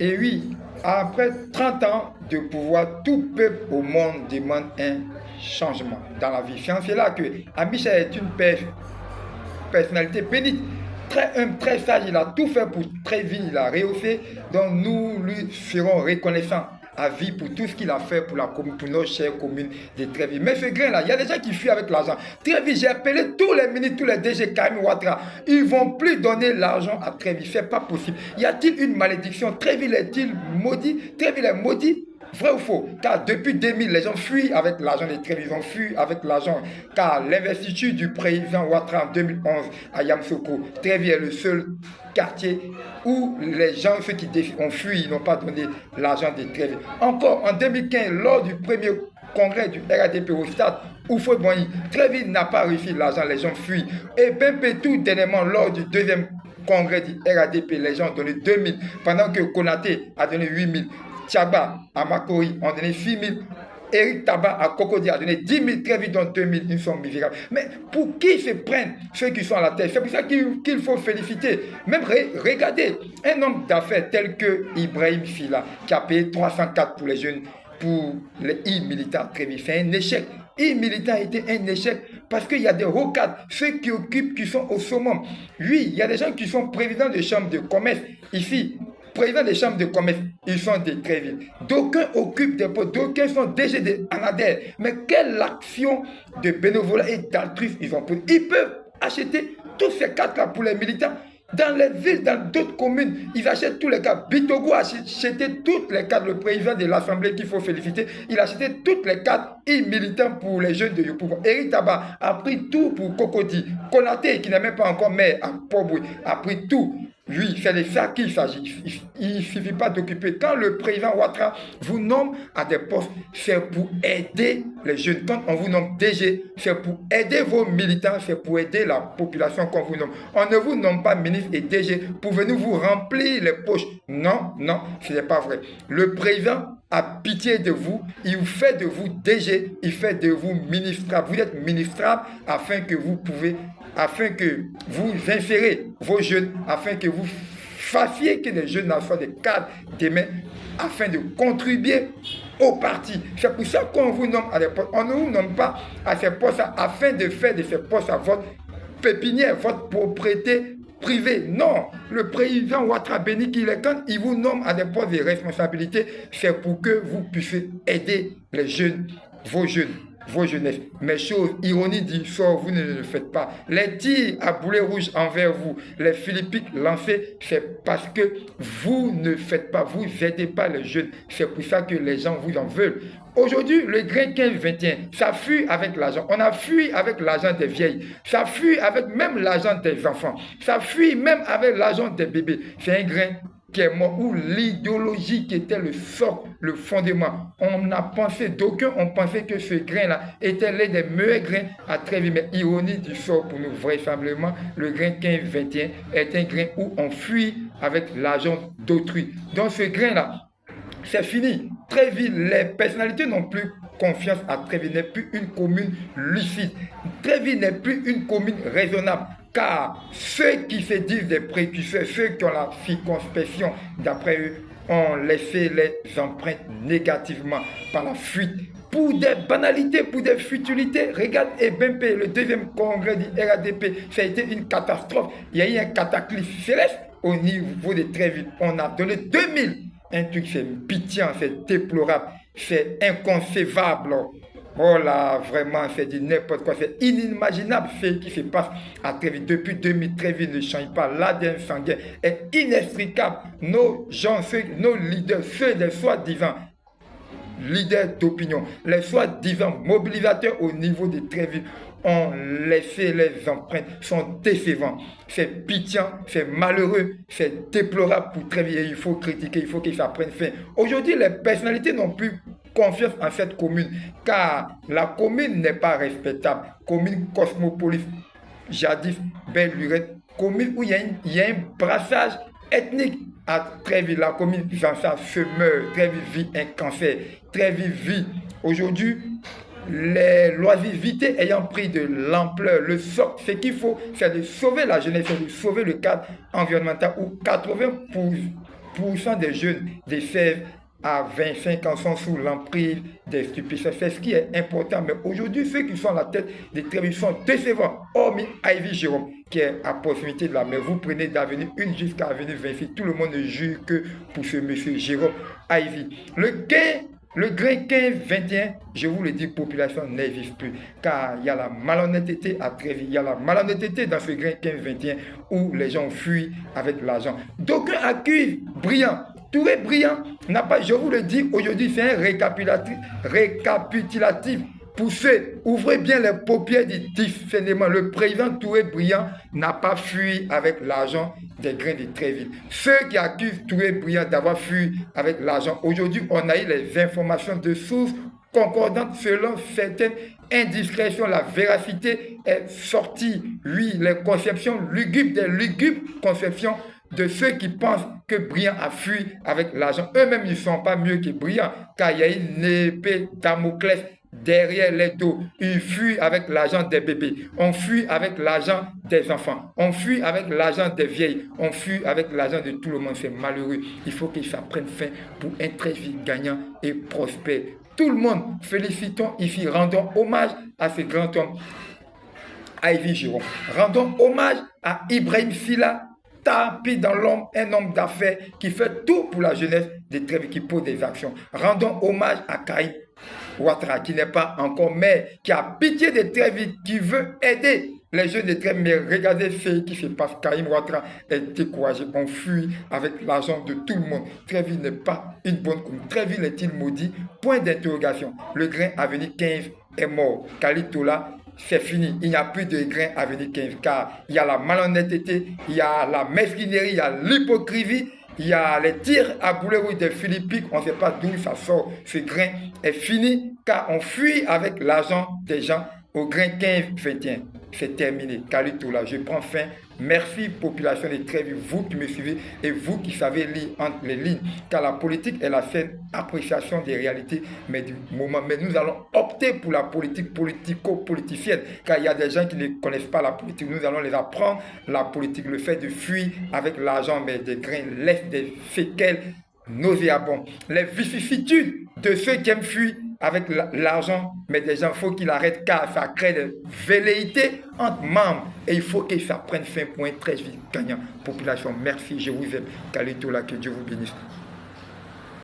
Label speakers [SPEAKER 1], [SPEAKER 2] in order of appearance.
[SPEAKER 1] Et oui, après 30 ans de pouvoir, tout peuple au monde demande un changement dans la vie. C'est là que Amicha est une personnalité bénite, très humble, très sage. Il a tout fait pour très vite, il a rehaussé. Donc nous lui serons reconnaissants à vie pour tout ce qu'il a fait pour la commune, pour nos chères communes de Tréville. Mais ce grain-là, il y a des gens qui fuient avec l'argent. Tréville, j'ai appelé tous les ministres, tous les DG, Karim Ouattara. Ils ne vont plus donner l'argent à Tréville. Ce n'est pas possible. Y a-t-il une malédiction? Tréville est-il maudit? Tréville est maudit? Vrai ou faux? Car depuis 2000, les gens fuient avec l'argent des Tréville. Ils ont fui avec l'argent. Car l'investiture du président Ouattara en 2011 à Yamoussoukro, Tréville est le seul quartier où les gens, ceux qui ont fui, ils n'ont pas donné l'argent des Tréville. Encore en 2015, lors du premier congrès du RADP au stade Houphouët-Boigny, Tréville n'a pas réussi l'argent, les gens fuient. Et Bempé, tout dernièrement, lors du deuxième congrès du RADP, les gens ont donné 2000, pendant que Konaté a donné 8000. Tchaba à Makori ont donné 6 000. Eric Tabat à Cocody a donné 10 000, Tréville donne 2 000, une somme misérable. Mais pour qui se prennent ceux qui sont à la tête? C'est pour ça qu'il faut féliciter. Même regardez, un homme d'affaires tel que Ibrahim Fila, qui a payé 304 pour les jeunes, pour les militaires Tréville, c'est un échec. Militaire a été un échec parce qu'il y a des hauts cadres, ceux qui occupent, qui sont au summum. Oui, il y a des gens qui sont présidents de chambres de commerce ici. Président des chambres de commerce, ils sont des Tréville. D'aucuns occupent des postes, d'aucuns sont déjà des Anadères. Mais quelle action de bénévolat et d'altruisme ils ont pris? Ils peuvent acheter tous ces cadres-là pour les militants. Dans les villes, dans d'autres communes, ils achètent tous les cadres. Bitogo a acheté toutes les cadres. Le président de l'Assemblée qu'il faut féliciter, il a acheté toutes les cadres militants pour les jeunes de Yopougon. Eric Tabat a pris tout pour Cocody. Konaté, qui n'est même pas encore maire à Port-Boué, a pris tout. Oui, c'est de ça qu'il s'agit. Il ne suffit pas d'occuper. Quand le président Ouattara vous nomme à des postes, c'est pour aider les jeunes. Quand on vous nomme DG, c'est pour aider vos militants, c'est pour aider la population qu'on vous nomme. On ne vous nomme pas ministre et DG pour venir vous remplir les poches. Non, non, ce n'est pas vrai. Le président a pitié de vous, il fait de vous DG, il fait de vous ministrable. Vous êtes ministrable afin que vous insérez vos jeunes, afin que vous fassiez que les jeunes soient des cadres demain, afin de contribuer au parti. C'est pour ça qu'on vous nomme à des postes. On ne vous nomme pas à ces postes afin de faire de ces postes à votre pépinière, votre propriété privée. Non, le président Ouattara béni qu'il est, quand il vous nomme à des postes de responsabilité, c'est pour que vous puissiez aider les jeunes, vos jeunesses. Mais chose, ironie du sort, vous ne le faites pas. Les tirs à boulet rouge envers vous, les philippiques lancés, c'est parce que vous ne faites pas, vous n'aidez pas les jeunes. C'est pour ça que les gens vous en veulent. Aujourd'hui, le grain 15-21, ça fuit avec l'argent. On a fui avec l'argent des vieilles. Ça fuit avec même l'argent des enfants. Ça fuit même avec l'argent des bébés. C'est un grain qui est mort, où l'idéologie qui était le socle, le fondement. On a pensé, d'aucuns ont pensé que ce grain-là était l'un des meilleurs grains à Tréville. Mais ironie du sort pour nous, vraisemblablement, le grain 15-21 est un grain où on fuit avec l'argent d'autrui. Donc ce grain-là, c'est fini. Tréville, les personnalités n'ont plus confiance à Tréville, n'est plus une commune lucide. Tréville n'est plus une commune raisonnable. Car ceux qui se disent des précurseurs, ceux qui ont la circonspection, d'après eux, ont laissé les empreintes négativement par la fuite. Pour des banalités, pour des futilités, regarde Ebempe, le deuxième congrès du RADP, ça a été une catastrophe. Il y a eu un cataclysme céleste au niveau de Tréville. On a donné 2000. Un truc, c'est pitié, c'est déplorable, c'est inconcevable. Oh là, vraiment, c'est du n'importe quoi. C'est inimaginable ce qui se passe à Tréville. Depuis 2000, Tréville ne change pas. L'ADN sanguin est inextricable. Nos gens, nos leaders, ceux des soi-disant leaders d'opinion, les soi-disant mobilisateurs au niveau de Tréville, ont laissé les empreintes, sont décevants. C'est pitiant, c'est malheureux, c'est déplorable pour Tréville. Et il faut critiquer, il faut que ça prenne fin. Aujourd'hui, les personnalités n'ont plus confiance en cette commune, car la commune n'est pas respectable. Commune cosmopolite, jadis belle lurette, commune où il y a un brassage ethnique à Tréville. La commune Zansa se meurt, Tréville vit un cancer, Tréville vit aujourd'hui les loisivités ayant pris de l'ampleur. Le socle, ce qu'il faut, c'est de sauver la jeunesse, c'est de sauver le cadre environnemental où 50% des jeunes des 16 à 25 ans sont sous l'emprise des stupéfiants. C'est ce qui est important. Mais aujourd'hui, ceux qui sont à la tête des Tréville sont décevants. Hormis Ivy Jérôme, qui est à proximité de la mer. Vous prenez d'avenue 1 jusqu'à avenue 26. Tout le monde ne jure que pour ce monsieur Jérôme Ivy. Le grain 15-21, je vous le dis, population n'existe plus. Car il y a la malhonnêteté à Tréville. Il y a la malhonnêteté dans ce grain 15-21 où les gens fuient avec l'argent. D'aucuns accusent Briand. Touré Briand n'a pas, je vous le dis, aujourd'hui, c'est un récapitulatif poussé. Ouvrez bien les paupières du discernement. Le président Touré Briand n'a pas fui avec l'argent des grains de Tréville. Ceux qui accusent Touré Briand d'avoir fui avec l'argent, aujourd'hui, on a eu les informations de sources concordantes selon certaines indiscrétions. La véracité est sortie. Oui, les conceptions lugubres, des lugubres conceptions de ceux qui pensent que Briand a fui avec l'argent. Eux-mêmes, ils ne sont pas mieux que Briand, car il y a une épée Damoclès derrière les dos. Ils fuient avec l'argent des bébés. On fuit avec l'argent des enfants. On fuit avec l'argent des vieilles. On fuit avec l'argent de tout le monde. C'est malheureux. Il faut que ça prenne fin pour un très vite gagnant et prospère. Tout le monde, félicitons ici, rendons hommage à ce grand homme, Ivy Jérôme. Rendons hommage à Ibrahim Silla, tapis dans l'homme, un homme d'affaires qui fait tout pour la jeunesse des Tréville, qui pose des actions. Rendons hommage à Karim Ouattara, qui n'est pas encore maire, qui a pitié des Tréville, qui veut aider les jeunes de Tréville. Mais regardez ce qui se passe. Karim Ouattara est découragé. On fuit avec l'argent de tout le monde. Tréville n'est pas une bonne commune. Tréville est-il maudit? Point d'interrogation. Le grain avenue 15 est mort. Kalitola, c'est fini. Il n'y a plus de grain avenue 15, car il y a la malhonnêteté, il y a la mesquinerie, il y a l'hypocrisie, il y a les tirs à boulet rouge des Philippiques. On ne sait pas d'où ça sort. Ce grain est fini, car on fuit avec l'argent des gens au grain 15-21. C'est terminé. Kalitola, je prends fin. Merci, population de Tréville, vous qui me suivez et vous qui savez lire entre les lignes. Car la politique est la seule appréciation des réalités, mais du moment. Mais nous allons opter pour la politique politico-politicienne. Car il y a des gens qui ne connaissent pas la politique. Nous allons les apprendre la politique. Le fait de fuir avec l'argent, mais des grains laisse des séquelles nauséabondes. Les vicissitudes de ceux qui aiment fuir avec l'argent, mais des gens, il faut qu'ils arrêtent, car ça crée des velléités entre membres. Et il faut que ça prenne fin pour un très vite gagnant. Population, merci, je vous aime. Kalitola, que Dieu vous bénisse.